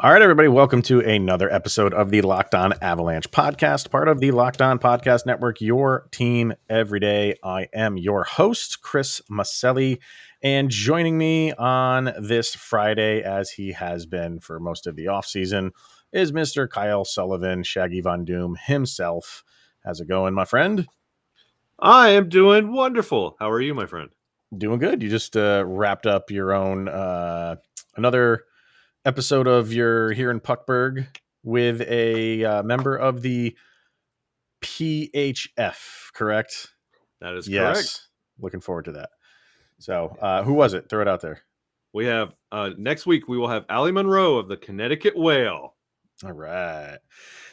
All right, everybody, welcome to another episode of the Locked On Avalanche podcast, part of the Locked On Podcast Network, your team every day. I am your host, Chris Maselli, and joining me on this Friday, as he has been for most of the offseason, is Mr. Kyle Sullivan, Shaggy Von Doom himself. How's it going, my friend? I am doing wonderful. How are you, my friend? Doing good. You just wrapped up your own another episode of your here in Puckburg with a member of the PHF, correct? That is Yes. correct. Looking forward to that. So who was it? Throw it out there. We have next week we will have Allie Monroe of the Connecticut Whale. All right.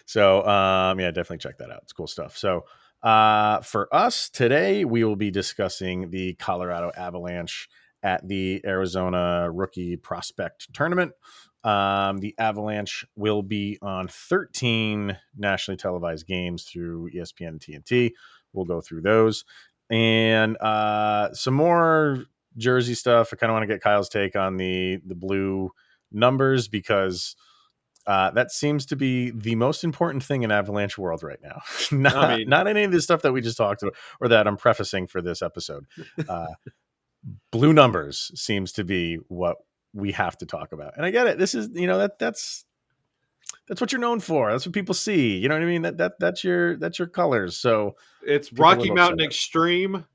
So yeah, definitely check that out. It's cool stuff. So for us today, we will be discussing the Colorado Avalanche at the Arizona Rookie Prospect Tournament. The Avalanche will be on 13 nationally televised games through ESPN and TNT. We'll go through those and some more jersey stuff. I kind of want to get Kyle's take on the blue numbers because that seems to be the most important thing in Avalanche world right now. not any of the stuff that we just talked about or that I'm prefacing for this episode. Blue numbers seems to be what we have to talk about. And I get it. This is, that's what you're known for. That's what people see. You know what I mean? That's your colors. So it's Rocky Mountain Extreme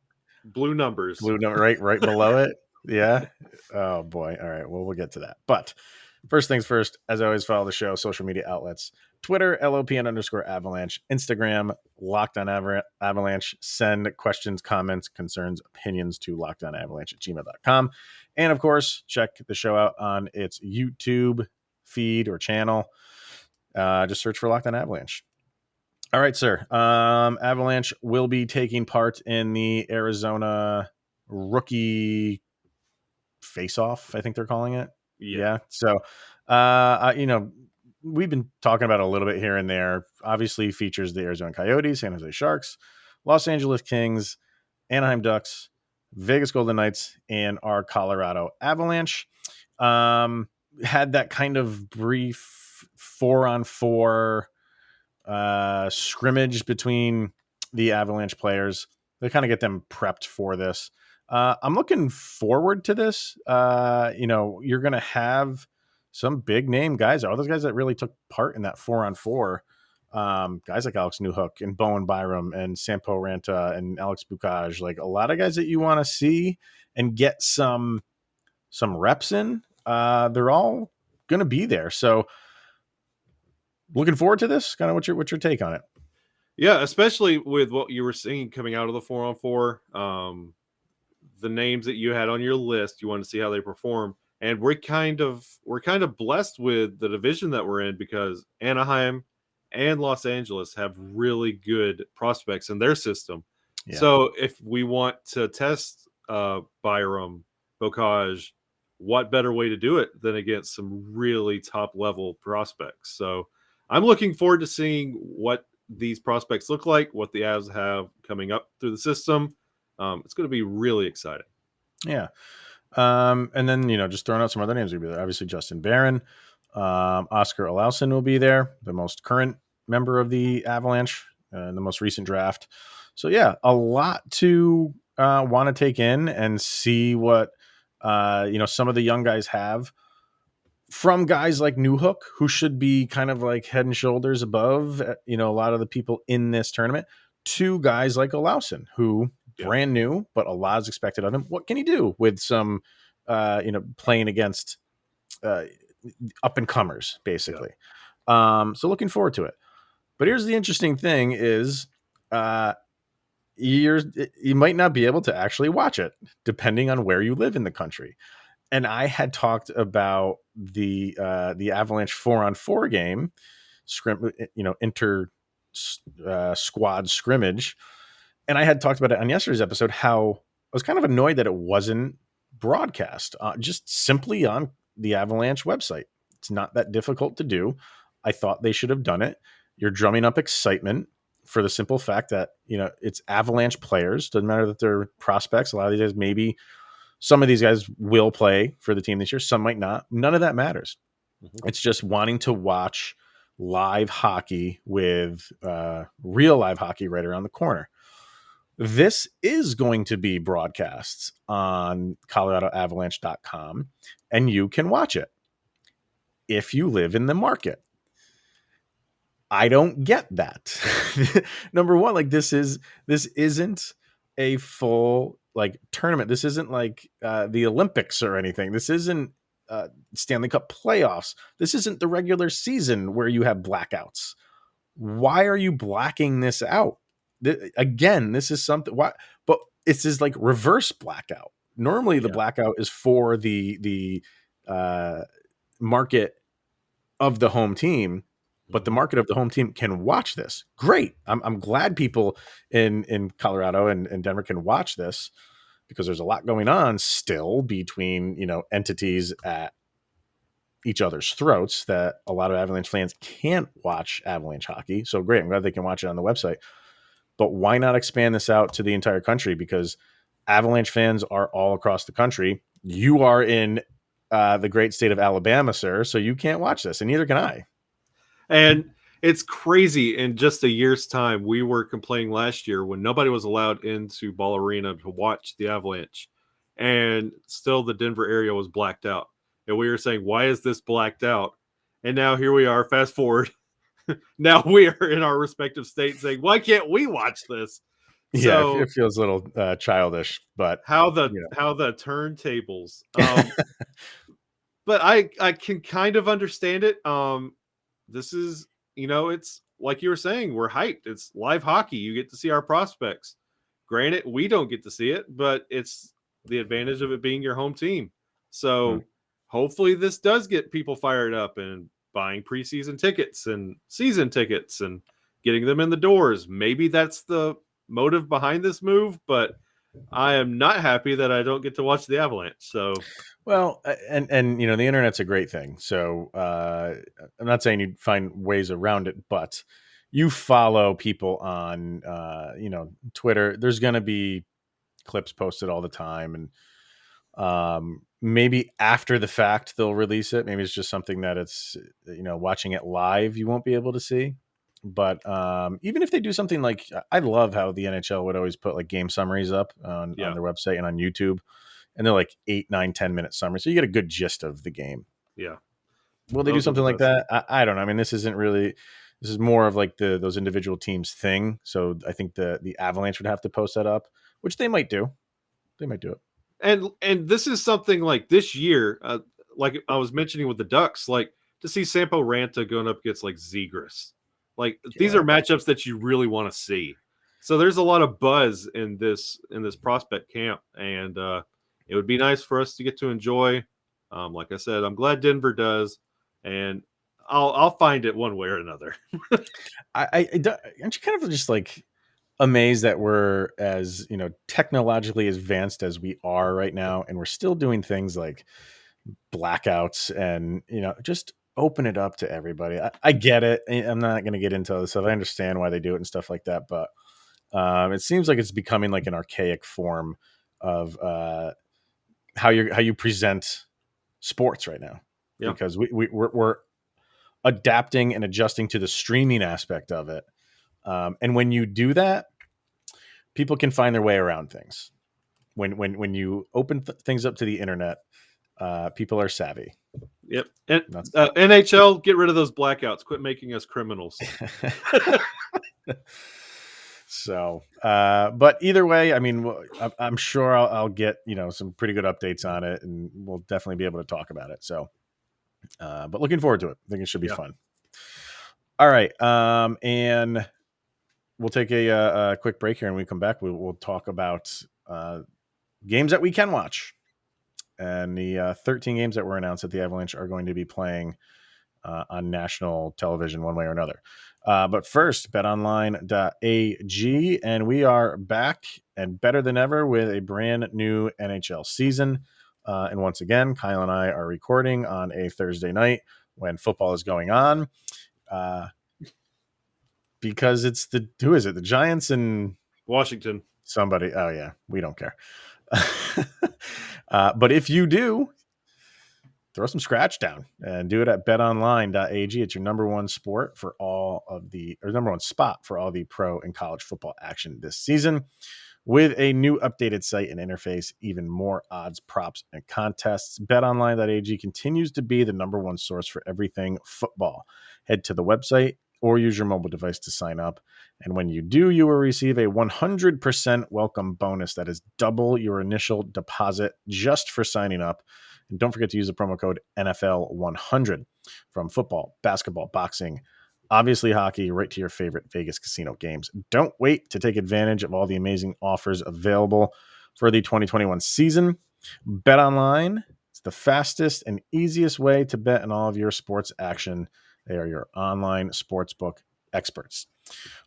blue numbers. Blue number right below it. Yeah. Oh boy. All right. Well, we'll get to that. But first things first, as I always, follow the show, social media outlets, Twitter, LOPN_Avalanche, Instagram, Locked On Avalanche. Send questions, comments, concerns, opinions to lockedonavalanche@gmail.com. And of course, check the show out on its YouTube feed or channel. Just search for Locked On Avalanche. All right, sir. Avalanche will be taking part in the Arizona Rookie Face-Off, I think they're calling it. Yeah. So, we've been talking about it a little bit here and there. Obviously features the Arizona Coyotes, San Jose Sharks, Los Angeles Kings, Anaheim Ducks, Vegas Golden Knights, and our Colorado Avalanche. Had that kind of brief 4-on-4 scrimmage between the Avalanche players. They kind of get them prepped for this. I'm looking forward to this. You're going to have some big name guys. All those guys that really took part in that 4-on-4. Guys like Alex Newhook and Bowen Byram and Sampo Ranta and Alex Bukaj, like a lot of guys that you want to see and get some reps in. They're all going to be there. So looking forward to this. Kind of what's your take on it? Yeah, especially with what you were seeing coming out of the 4-on-4. The names that you had on your list, you want to see how they perform. And we're kind of blessed with the division that we're in because Anaheim and Los Angeles have really good prospects in their system. Yeah. So if we want to test Byram, Bocage, what better way to do it than against some really top level prospects? So I'm looking forward to seeing what these prospects look like, what the Avs have coming up through the system. It's going to be really exciting. Yeah. And then, just throwing out some other names. Will be there. Obviously, Justin Barron, Oscar Olausson will be there, the most current member of the Avalanche in the most recent draft. So, yeah, a lot to want to take in and see what, some of the young guys have from guys like Newhook, who should be kind of like head and shoulders above, a lot of the people in this tournament, to guys like Olausson, who brand new, but a lot is expected of him. What can he do with some, playing against up and comers, basically? So looking forward to it. But here's the interesting thing is you might not be able to actually watch it depending on where you live in the country. And I had talked about the Avalanche 4-on-4 game, inter squad scrimmage. And I had talked about it on yesterday's episode, how I was kind of annoyed that it wasn't broadcast just simply on the Avalanche website. It's not that difficult to do. I thought they should have done it. You're drumming up excitement for the simple fact that, it's Avalanche players. Doesn't matter that they're prospects. A lot of these guys, maybe some of these guys will play for the team this year. Some might not. None of that matters. Mhm. It's just wanting to watch live hockey with real live hockey right around the corner. This is going to be broadcasts on coloradoavalanche.com, and you can watch it if you live in the market. I don't get that. Number one, like this isn't a full like tournament. This isn't like the Olympics or anything. This isn't Stanley Cup playoffs. This isn't the regular season where you have blackouts. Why are you blacking this out? Again, this is something. Why? But it's just like reverse blackout. Normally, the Yeah. blackout is for the uh, market of the home team, but the Mhm. market of the home team can watch this. Great. I'm glad people in Colorado and Denver can watch this because there's a lot going on still between, entities at each other's throats that a lot of Avalanche fans can't watch Avalanche hockey. So great. I'm glad they can watch it on the website. But why not expand this out to the entire country? Because Avalanche fans are all across the country. You are in the great state of Alabama, sir, so you can't watch this, and neither can I. And it's crazy. In just a year's time, we were complaining last year when nobody was allowed into Ball Arena to watch the Avalanche, and still the Denver area was blacked out. And we were saying, why is this blacked out? And now here we are, fast forward. Now we are in our respective states saying, why can't we watch this? Yeah, So it feels a little childish, but how the turntables. But I can kind of understand it. This is, it's like you were saying, we're hyped. It's live hockey. You get to see our prospects. Granted, we don't get to see it, but it's the advantage of it being your home team. hmm. So hopefully this does get people fired up and buying preseason tickets and season tickets and getting them in the doors. Maybe that's the motive behind this move, but I am not happy that I don't get to watch the Avalanche. So Well, and the internet's a great thing. So I'm not saying you find ways around it, but you follow people on Twitter. There's going to be clips posted all the time, and maybe after the fact they'll release it. Maybe it's just something that it's watching it live you won't be able to see. But even if they do something like, I love how the NHL would always put like game summaries up on yeah, their website and on YouTube, and they're like 8, 9, 10 minute summaries, so you get a good gist of the game. yeah, Will they do those are the something like best. that? I don't know. I mean, this isn't really. This is more of like those individual teams thing. So I think the Avalanche would have to post that up, which they might do. They might do it. And this is something like this year, like I was mentioning with the Ducks, like to see Sampo Ranta going up against like Zegras, like these are Yeah. matchups that you really want to see. So there's a lot of buzz in this prospect camp, and it would be nice for us to get to enjoy. Like I said, I'm glad Denver does, and I'll find it one way or another. Aren't you kind of just like amazed that we're as technologically advanced as we are right now, and we're still doing things like blackouts and just open it up to everybody. I get it. I'm not going to get into this stuff. I understand why they do it and stuff like that, but it seems like it's becoming like an archaic form of how you present sports right now, Yeah, because we're adapting and adjusting to the streaming aspect of it. And when you do that, people can find their way around things. When you open things up to the internet, people are savvy. yep. And That's NHL, get rid of those blackouts. Quit making us criminals. so. But either way, I mean, I'm sure I'll get some pretty good updates on it, and we'll definitely be able to talk about it. So, but looking forward to it. I think it should be Yeah, fun. All right, and we'll take a quick break here, and when we come back, we'll talk about games that we can watch. And the 13 games that were announced that the Avalanche are going to be playing on national television one way or another. But first, betonline.ag, and we are back and better than ever with a brand new NHL season. And once again, Kyle and I are recording on a Thursday night when football is going on, because it's who is it? The Giants and Washington. somebody. Oh, yeah, we don't care. But if you do, throw some scratch down and do it at betonline.ag. It's your number one sport for all of the, or number one spot for all the pro and college football action this season. With a new updated site and interface, even more odds, props, and contests, betonline.ag continues to be the number one source for everything football. Head to the website or use your mobile device to sign up. And when you do, you will receive a 100% welcome bonus that is double your initial deposit just for signing up. And don't forget to use the promo code NFL100 from football, basketball, boxing, obviously hockey, right to your favorite Vegas casino games. Don't wait to take advantage of all the amazing offers available for the 2021 season. Bet online. It's the fastest and easiest way to bet on all of your sports action. They are your online sportsbook experts.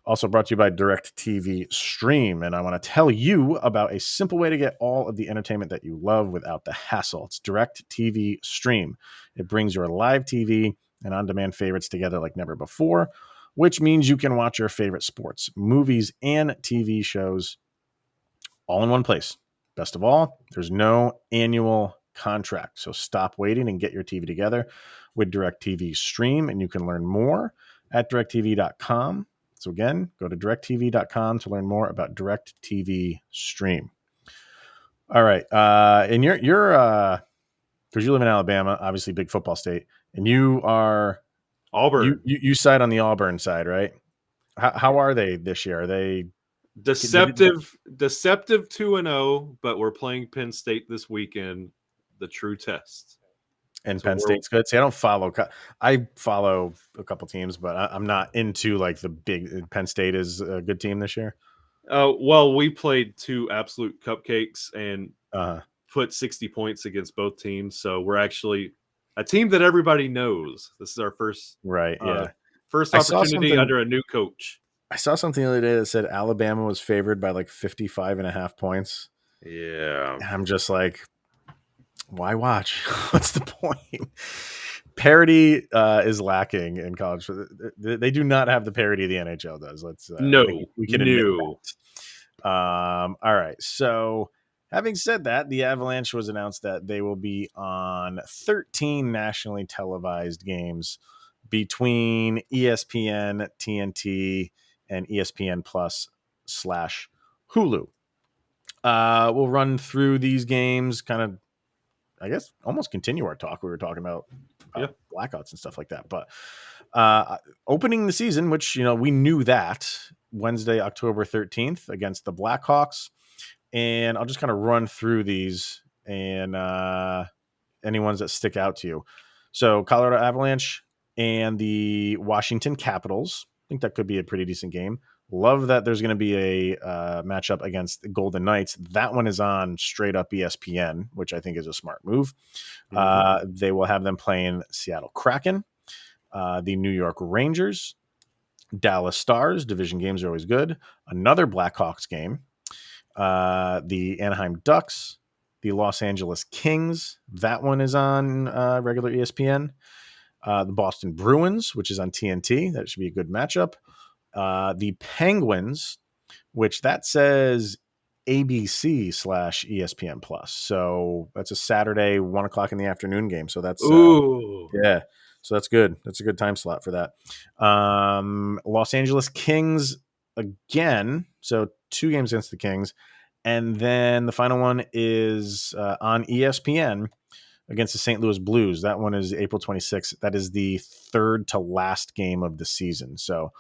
Also brought to you by DirecTV Stream. And I want to tell you about a simple way to get all of the entertainment that you love without the hassle. It's DirecTV Stream. It brings your live TV and on-demand favorites together like never before, which means you can watch your favorite sports, movies, and TV shows all in one place. Best of all, there's no annual contract, so stop waiting and get your TV together with DirecTV Stream, and you can learn more at directtv.com. So again, go to directtv.com to learn more about DirecTV Stream. All right, and you're because you live in Alabama, obviously big football state, and you are Auburn. you side on the Auburn side, right? How are they this year? Are they Deceptive 2-0, but we're playing Penn State this weekend, the true test. and So Penn State's good? See, I follow a couple teams, but I'm not into like the big. Penn State is a good team this year. Well, we played two absolute cupcakes and Uh, put 60 points against both teams. So we're actually a team that everybody knows. This is our first right, yeah. first I saw opportunity something. under a new coach. I saw something the other day that said Alabama was favored by like 55.5 points. Yeah. And I'm just like, why watch? What's the point? Parity is lacking in college. They do not have the parity the NHL does. Let's No. I think we can admit that. All right. So having said that, the Avalanche was announced that they will be on 13 nationally televised games between ESPN, TNT, and ESPN Plus / Hulu. We'll run through these games, kind of, I guess, almost continue our talk. We were talking about blackouts and stuff like that. But opening the season, which, we knew that Wednesday, October 13th against the Blackhawks. And I'll just kind of run through these and any ones that stick out to you. So Colorado Avalanche and the Washington Capitals. I think that could be a pretty decent game. Love that there's going to be a matchup against the Golden Knights. That one is on straight up ESPN, which I think is a smart move. They will have them playing Seattle Kraken, the New York Rangers, Dallas Stars. Division games are always good. Another Blackhawks game. The Anaheim Ducks, the Los Angeles Kings. That one is on regular ESPN. The Boston Bruins, which is on TNT. That should be a good matchup. The Penguins, which that says ABC / ESPN Plus. So that's a Saturday 1:00 in the afternoon game. So that's yeah. So that's good. That's a good time slot for that. Los Angeles Kings again. So 2 games against the Kings. And then the final one is on ESPN against the St. Louis Blues. That one is April 26th. That is the third to last game of the season. So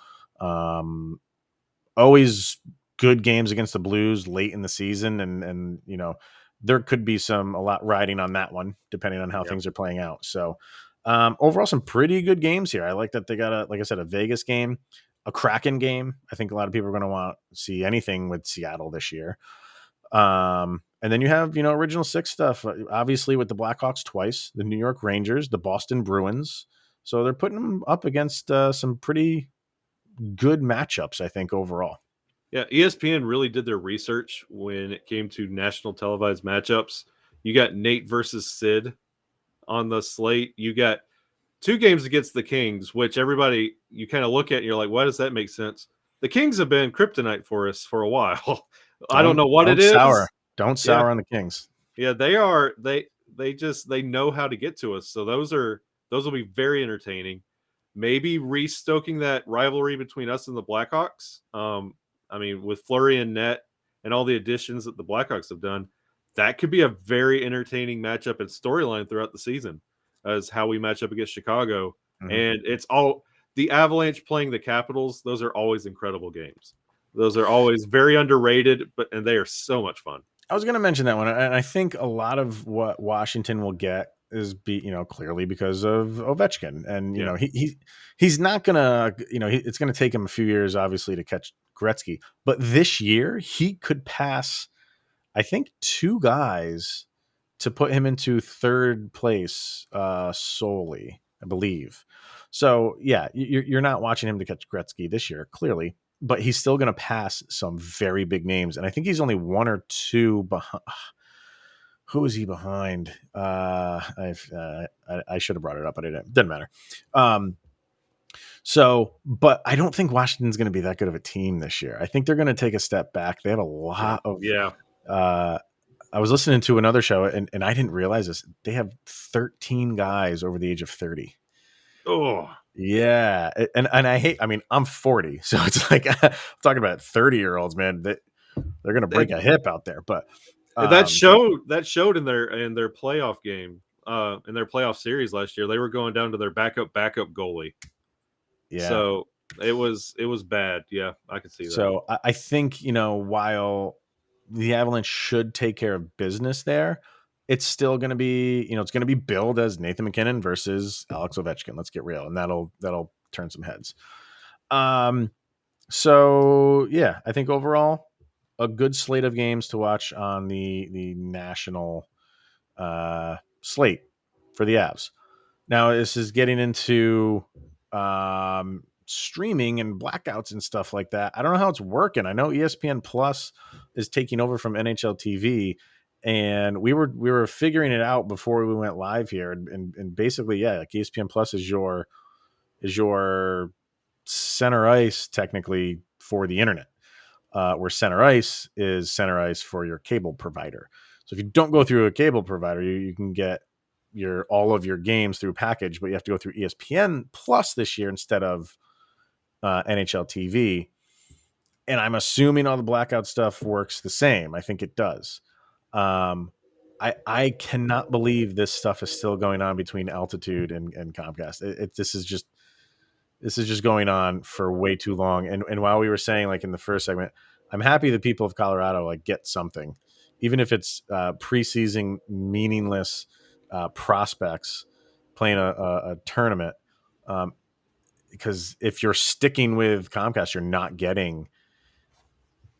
always good games against the Blues late in the season. And there could be a lot riding on that one, depending on how things are playing out. So overall, some pretty good games here. I like that they got like I said, a Vegas game, a Kraken game. I think a lot of people are going to want to see anything with Seattle this year. And then you have, original 6 stuff, obviously with the Blackhawks twice, the New York Rangers, the Boston Bruins. So they're putting them up against some pretty good matchups, I think, overall. Yeah, ESPN really did their research when it came to national televised matchups. You got Nate versus Sid on the slate. You got 2 games against the Kings, which everybody, you kind of look at and you're like, why does that make sense? The Kings have been kryptonite for us for a while. I don't know what it is. Don't sour on the Kings. Yeah, they are. they know how to get to us. So those will be very entertaining. Maybe restoking that rivalry between us and the Blackhawks. I mean, with Fleury and net and all the additions that the Blackhawks have done, that could be a very entertaining matchup and storyline throughout the season as how we match up against Chicago. Mhm. And it's all the Avalanche playing the Capitals. Those are always incredible games. Those are always very underrated, and they are so much fun. I was going to mention that one, and I think a lot of what Washington will get is clearly because of Ovechkin, and Yeah. he's not gonna it's going to take him a few years obviously to catch Gretzky, but this year he could pass I think two guys to put him into third place solely, I believe. So yeah, you're not watching him to catch Gretzky this year, clearly, but he's still going to pass some very big names, and I think he's only one or two behind. Who is he behind? I should have brought it up, but it didn't matter. But I don't think Washington's going to be that good of a team this year. I think they're going to take a step back. They have a lot of. Yeah. I was listening to another show, and I didn't realize this. They have 13 guys over the age of 30. Oh, Yeah, and I hate. I mean, I'm 40, so it's like I'm talking about 30-year-olds, man. They're gonna break a hip out there. But that showed in their playoff game, in their playoff series last year. They were going down to their backup goalie. yeah. So it was bad. Yeah, I could see that. So I think while the Avalanche should take care of business there, it's still going to be it's going to be billed as Nathan McKinnon versus Alex Ovechkin. Let's get real, and that'll turn some heads. So yeah, I think overall a good slate of games to watch on the national slate for the Avs. Now this is getting into streaming and blackouts and stuff like that. I don't know how it's working. I know ESPN Plus is taking over from NHL TV, and we were figuring it out before we went live here. And basically, yeah, like ESPN Plus is your center ice technically for the internet, where center ice is center ice for your cable provider. So if you don't go through a cable provider, you can get all of your games through package, but you have to go through ESPN Plus this year instead of NHL TV. And I'm assuming all the blackout stuff works the same. I think it does. I cannot believe this stuff is still going on between Altitude and Comcast. This is just going on for way too long. And while we were saying, like in the first segment, I'm happy the people of Colorado like get something, even if it's preseason meaningless prospects playing a tournament. Because if you're sticking with Comcast, you're not getting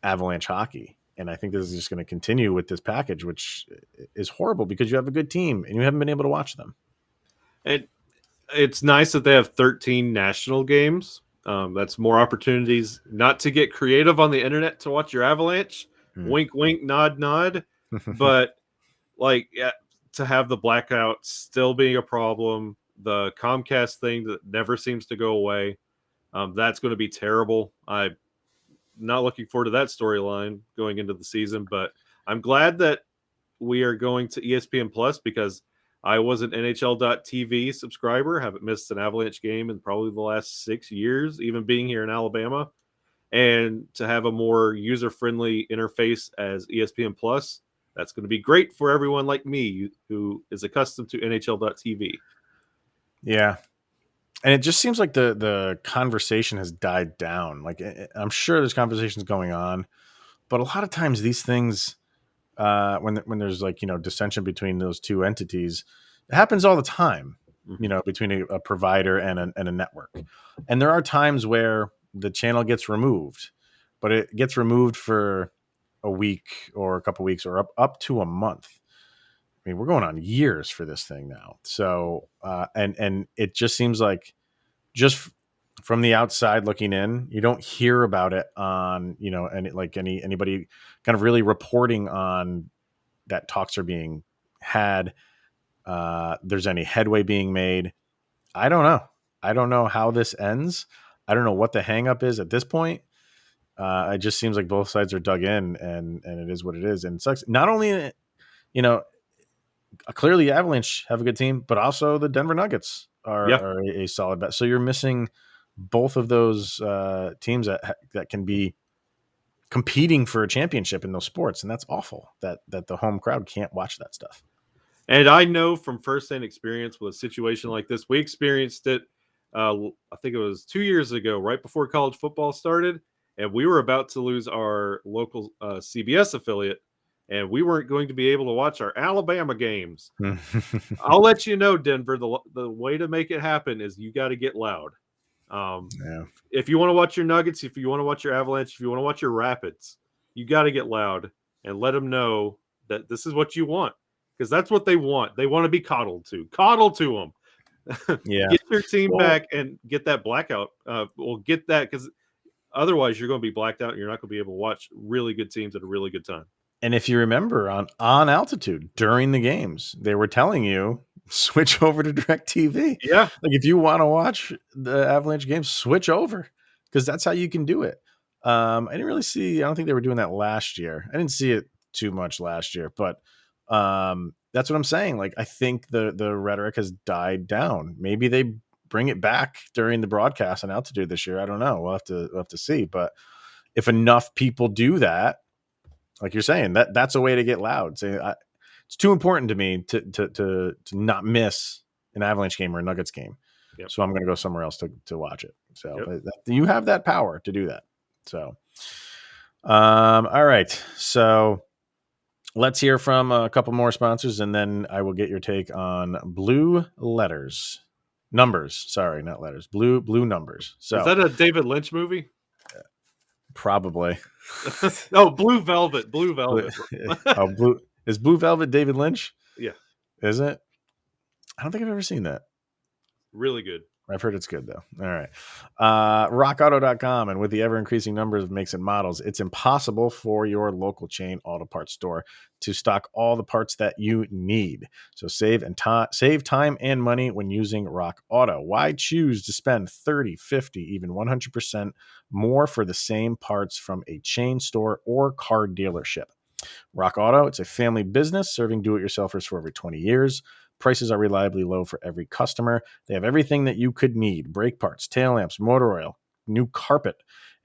Avalanche hockey. And I think this is just going to continue with this package, which is horrible because you have a good team and you haven't been able to watch them. It's nice that they have 13 national games. That's more opportunities not to get creative on the internet to watch your Avalanche. Wink, wink, nod, nod. But to have the blackout still being a problem, the Comcast thing that never seems to go away, that's going to be terrible. I'm not looking forward to that storyline going into the season, but I'm glad that we are going to ESPN Plus because I was an NHL.TV subscriber, haven't missed an Avalanche game in probably the last 6 years, even being here in Alabama. And to have a more user-friendly interface as ESPN Plus, that's going to be great for everyone like me who is accustomed to NHL.TV. Yeah. And it just seems like the conversation has died down. Like I'm sure there's conversations going on, but a lot of times these things, when there's dissension between those two entities, it happens all the time. Between a provider and a network, and there are times where the channel gets removed, but it gets removed for a week or a couple weeks or up to a month. I mean, we're going on years for this thing now. So, and it just seems like just from the outside looking in, you don't hear about it on, anybody kind of really reporting on that talks are being had. There's any headway being made. I don't know. I don't know how this ends. I don't know what the hang up is at this point. It just seems like both sides are dug in and it is what it is. And it sucks. Not only, you know, clearly Avalanche have a good team, but also the Denver Nuggets Yeah. are a solid bet. So you're missing both of those teams that can be competing for a championship in those sports, and that's awful. That the home crowd can't watch that stuff. And I know from firsthand experience with a situation like this, we experienced it. I think it was 2 years ago, right before college football started, and we were about to lose our local CBS affiliate, and we weren't going to be able to watch our Alabama games. I'll let you know, Denver. The way to make it happen is you got to get loud. Yeah. If you want to watch your Nuggets, if you want to watch your Avalanche, if you want to watch your Rapids, you got to get loud and let them know that this is what you want, because that's what they want. They want to be coddled to. Coddle to them. Yeah. Get your team Well, back and get that blackout. Well, get that, because otherwise you're going to be blacked out and you're not going to be able to watch really good teams at a really good time. and if you remember on altitude during the games, they were telling you switch over to DirecTV. Yeah. Like if you want to watch the Avalanche games, switch over because that's how you can do it. I didn't really see. I don't think they were doing that last year. I didn't see it too much last year, but that's what I'm saying. Like I think the rhetoric has died down. Maybe they bring it back during the broadcast on altitude this year. I don't know. We'll have to see. But if enough people do that, like you're saying, that's a way to get loud. Say, it's too important to me to not miss an Avalanche game or a Nuggets game. Yep. So I'm going to go somewhere else to watch it. So Yep. you have that power to do that. So, all right. So let's hear from a couple more sponsors, and then I will get your take on blue numbers. Sorry, not letters. Blue numbers. So Is that a David Lynch movie? probably. Oh, Blue Velvet. Blue Velvet. Oh, Blue Velvet David Lynch? Yeah. Is it? I don't think I've ever seen that. Really good. I've heard it's good, though. All right. RockAuto.com. And with the ever increasing numbers of makes and models, it's impossible for your local chain auto parts store to stock all the parts that you need. So save time and money when using Rock Auto. Why choose to spend 30, 50, even 100% more for the same parts from a chain store or car dealership? Rock Auto, it's a family business serving do-it-yourselfers for over 20 years. Prices are reliably low for every customer. They have everything that you could need: brake parts, tail lamps, motor oil, new carpet,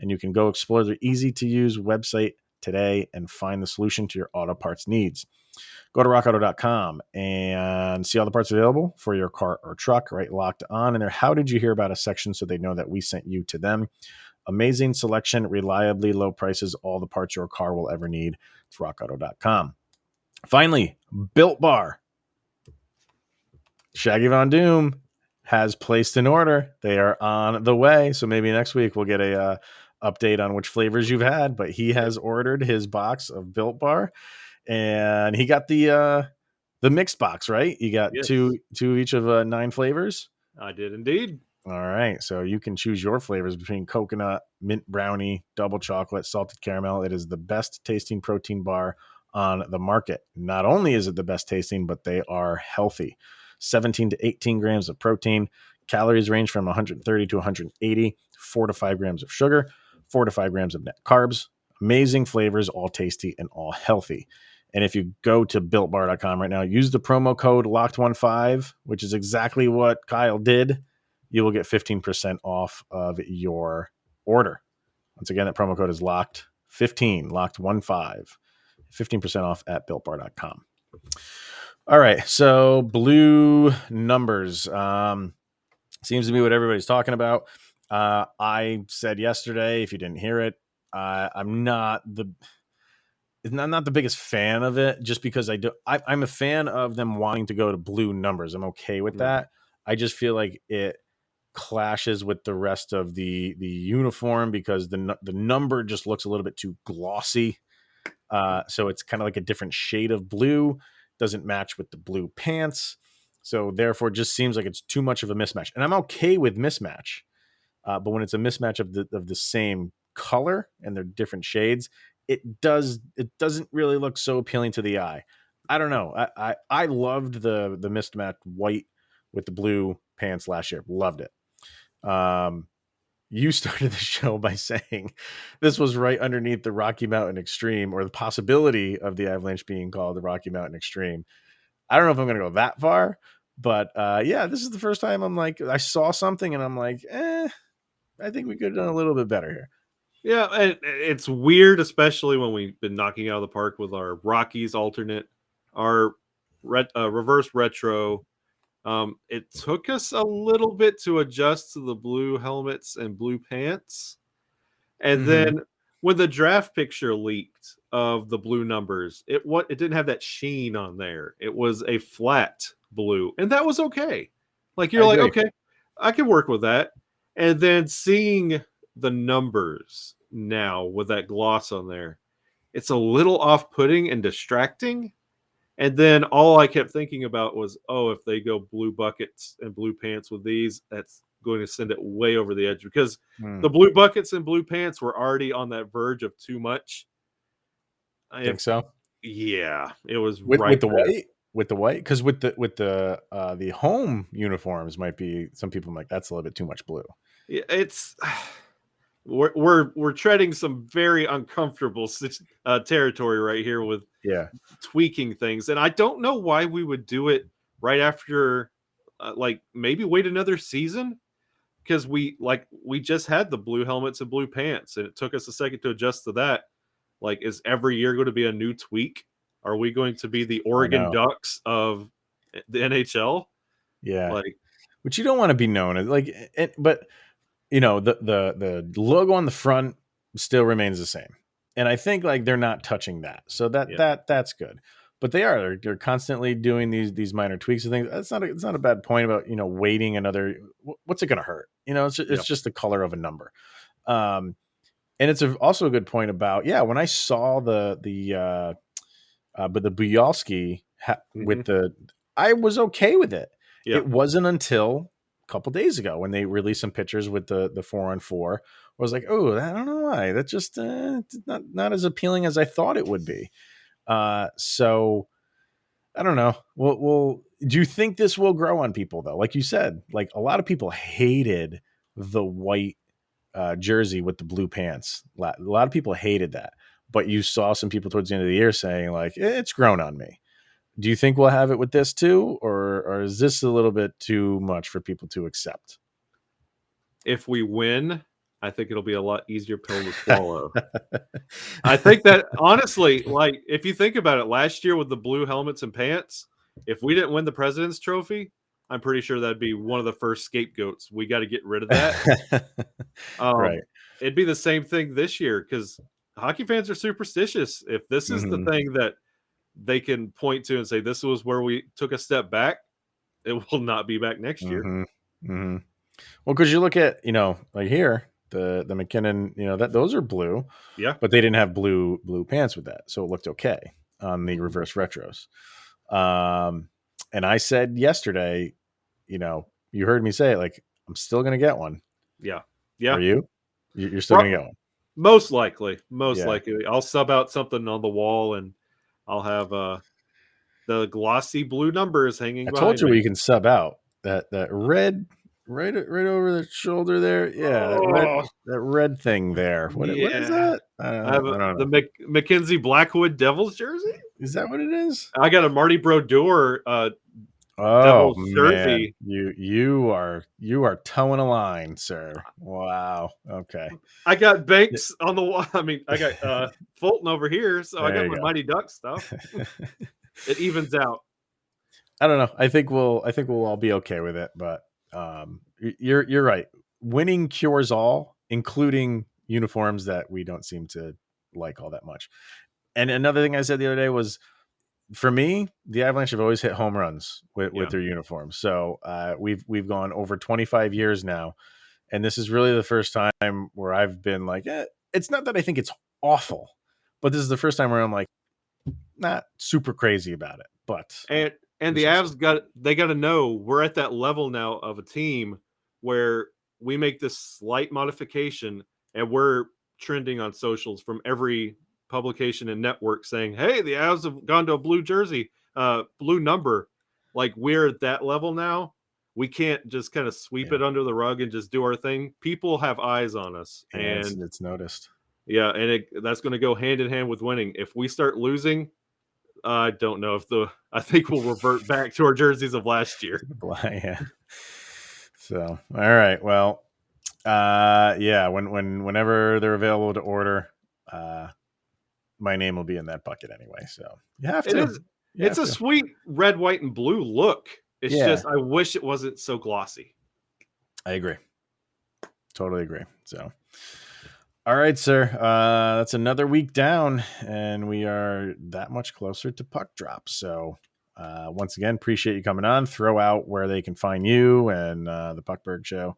and you can go explore their easy-to-use website today and find the solution to your auto parts needs. Go to rockauto.com and see all the parts available for your car or truck, right? Locked on in there. How did you hear about a section so they know that we sent you to them? Amazing selection, reliably low prices, all the parts your car will ever need. It's rockauto.com. Finally, Built Bar. Shaggy Von Doom has placed an order. They are on the way. So maybe next week we'll get a update on which flavors you've had. But he has ordered his box of Built Bar, and he got the mixed box, right? You got Yes. two each of 9 flavors. I did indeed. All right. So you can choose your flavors between coconut, mint brownie, double chocolate, salted caramel. It is the best tasting protein bar on the market. Not only is it the best tasting, but they are healthy. 17 to 18 grams of protein. Calories range from 130 to 180. 4 to 5 grams of sugar. 4 to 5 grams of net carbs. Amazing flavors, all tasty and all healthy. And if you go to builtbar.com right now, use the promo code LOCKED15, which is exactly what Kyle did. You will get 15% off of your order. Once again, that promo code is LOCKED15, LOCKED15, 15% off at builtbar.com. All right, so blue numbers seems to be what everybody's talking about. I said yesterday, if you didn't hear it, I'm not the biggest fan of it, just because I'm a fan of them wanting to go to blue numbers. I'm okay with that. I just feel like it clashes with the rest of the uniform because the number just looks a little bit too glossy. So it's kind of like a different shade of blue, doesn't match with the blue pants. So therefore it just seems like it's too much of a mismatch. And I'm okay with mismatch. But when it's a mismatch of the same color and they're different shades, it doesn't really look so appealing to the eye. I don't know. I loved the mismatched white with the blue pants last year. Loved it. You started the show by saying this was right underneath the Rocky Mountain Extreme, or the possibility of the Avalanche being called the Rocky Mountain Extreme. I don't know if I'm going to go that far, but yeah, this is the first time I'm like, I saw something and I'm like, I think we could have done a little bit better here. Yeah, and it's weird, especially when we've been knocking out of the park with our Rockies alternate, our reverse retro. It took us a little bit to adjust to the blue helmets and blue pants. And Mm-hmm. then when the draft picture leaked of the blue numbers, it didn't have that sheen on there. It was a flat blue, and that was okay. Like I you're like, agree. okay, I can work with that. And then seeing the numbers now with that gloss on there, it's a little off-putting and distracting. And then all I kept thinking about was, oh, if they go blue buckets and blue pants with these, that's going to send it way over the edge because Mm. the blue buckets and blue pants were already on that verge of too much. Think If so? Yeah, it was With right there. the white, because with the home uniforms might be some people like that's a little bit too much blue. It's we're treading some very uncomfortable territory right here with Yeah. tweaking things, and I don't know why we would do it right after, like maybe wait another season because we just had the blue helmets and blue pants, and it took us a second to adjust to that. Like, is every year going to be a new tweak? Are we going to be the I Oregon know. Ducks of the NHL? Yeah. Like, Which you don't want to be known as like but the logo on the front still remains the same. And I think like they're not touching that. So yeah, that's good. But they're constantly doing these minor tweaks and things. It's not a bad point about, waiting another what's it going to hurt? yeah, It's just the color of a number. Um and it's also a good point about, yeah, when I saw but the Buyalski hmm, I was okay with it. yeah, It wasn't until a couple days ago when they released some pictures with the 4-on-4. I was like, oh, I don't know why. That just not as appealing as I thought it would be. So I don't know. Do you think this will grow on people though? Like you said, like a lot of people hated the white jersey with the blue pants. A lot of people hated that, but you saw some people towards the end of the year saying like, it's grown on me. Do you think we'll have it with this too, or is this a little bit too much for people to accept? if we win, I think it'll be a lot easier pill to swallow. I think that honestly, like if you think about it, last year with the blue helmets and pants, if we didn't win the President's Trophy, I'm pretty sure that'd be one of the first scapegoats. We got to get rid of that. Right. Um, it'd be the same thing this year because hockey fans are superstitious. If this is the Hmm. thing that they can point to and say this was where we took a step back, it will not be back next year. Hmm. Hmm. Well, because you look at like here the McKinnon, that those are blue, Yeah. but they didn't have blue pants with that, so it looked okay on the Mhm. reverse retros. Um, and I said yesterday, you heard me say it, like I'm still gonna get one. Yeah. Are Yeah. you? You're still gonna get one? Most likely. Most Yeah. likely. I'll sub out something on the wall and I'll have the glossy blue numbers hanging I told behind you where me. you can sub out that red right over the shoulder there. Yeah, Oh, that red thing there. What is yeah. that? I have I don't the know. Mackenzie Blackwood Devils jersey. Is that what it is? I got a Marty Brodeur Oh Devils man, jersey. you are towing a line, sir. Wow. Okay. I got Yeah. Banks on the wall. I mean, I got Fulton over here, so I got There my you Mighty Duck stuff. go. It evens out. I don't know. I think we'll all be okay with it, but you're right. Winning cures all, including uniforms that we don't seem to like all that much. And another thing I said the other day was, for me, the Avalanche have always hit home runs with Yeah. their uniforms. So we've gone over 25 years now, and this is really the first time where I've been like, it's not that I think it's awful, but this is the first time where I'm like not super crazy about it. But And we the shall see. Avs got to know we're at that level now of a team where we make this slight modification and we're trending on socials from every publication and network saying, "Hey, the Avs have gone to a blue jersey, blue number." Like we're at that level now. We can't just kind of sweep Yeah, it under the rug and just do our thing. People have eyes on us, yeah, and it's noticed. yeah, and that's going to go hand in hand with winning. If we start losing, I don't know if I think we'll revert back to our jerseys of last year. Yeah. So, all right. Well, yeah. Whenever they're available to order, my name will be in that bucket anyway. So you have It to. is. You It's have a to. sweet red, white, and blue look. It's Yeah, just I wish it wasn't so glossy. I agree. Totally agree. So, all right, sir. That's another week down, and we are that much closer to puck drop. So, once again, appreciate you coming on. Throw out where they can find you and the Puckberg Show.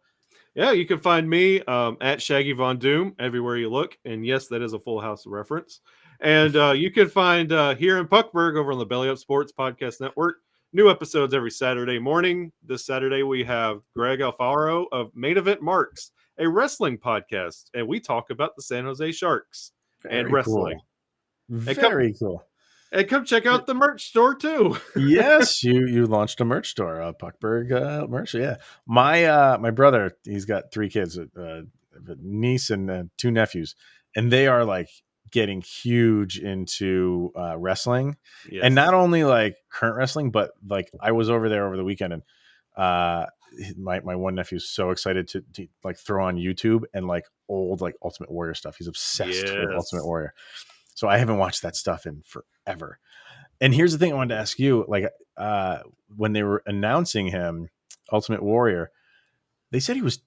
Yeah, you can find me at Shaggy Von Doom everywhere you look. And yes, that is a Full House reference. And you can find here in Puckburg over on the Belly Up Sports Podcast Network. New episodes every Saturday morning. This Saturday, we have Greg Alfaro of Main Event Marks, a wrestling podcast. And we talk about the San Jose Sharks and Very wrestling. cool. And come, Very cool. and come check out the merch store too. Yes, you launched a merch store, Puckberg merch. Yeah, my brother, he's got 3 kids, a niece and 2 nephews, and they are like getting huge into wrestling, and Yes. not only like current wrestling, but like I was over there over the weekend, and uh, my one nephew's so excited to like throw on YouTube and like old like Ultimate Warrior stuff. He's obsessed with Ultimate Yes. Warrior, so I haven't watched that stuff in forever. And here's the thing I wanted to ask you, like, when they were announcing him, Ultimate Warrior, they said he was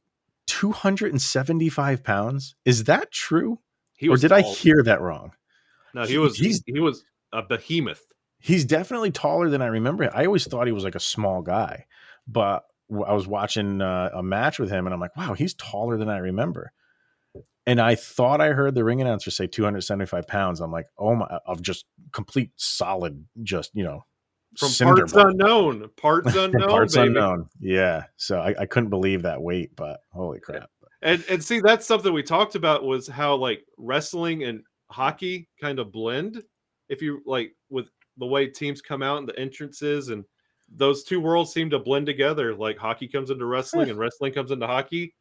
275 pounds. Is that true? He Or was did I tall. hear that wrong? No, he He, was he's he was a behemoth. he's definitely taller than I remember. I always thought he was like a small guy, but I was watching a match with him and I'm like, wow, he's taller than I remember. And I thought I heard the ring announcer say 275 pounds. I'm like, oh my, of just complete solid, just, From cinder parts block. unknown. Parts From unknown, parts baby. unknown. Yeah. So I couldn't believe that weight, but holy crap. And see, that's something we talked about was how like wrestling and hockey kind of blend. If you like with the way teams come out and the entrances and those two worlds seem to blend together. Like hockey comes into wrestling and wrestling comes into hockey.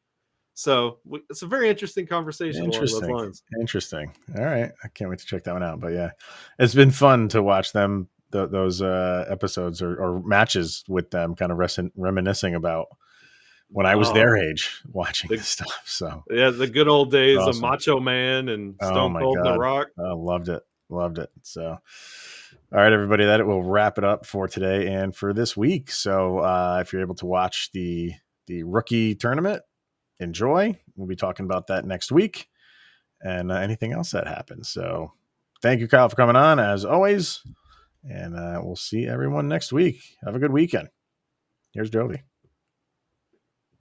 So it's a very interesting conversation along those Interesting. lines. Interesting. All right. I can't wait to check that one out. But yeah, it's been fun to watch them, those episodes or matches with them kind of reminiscing about when I was Oh, their age watching the, this stuff. So yeah, the good old it's days of awesome. Macho Man and Oh Stone my Cold and The God. Rock. I loved it. Loved it. So, all right, everybody, that will wrap it up for today and for this week. So, if you're able to watch the rookie tournament, enjoy. We'll be talking about that next week and anything else that happens. So, thank you, Kyle, for coming on as always. And we'll see everyone next week. Have a good weekend. Here's Jovi.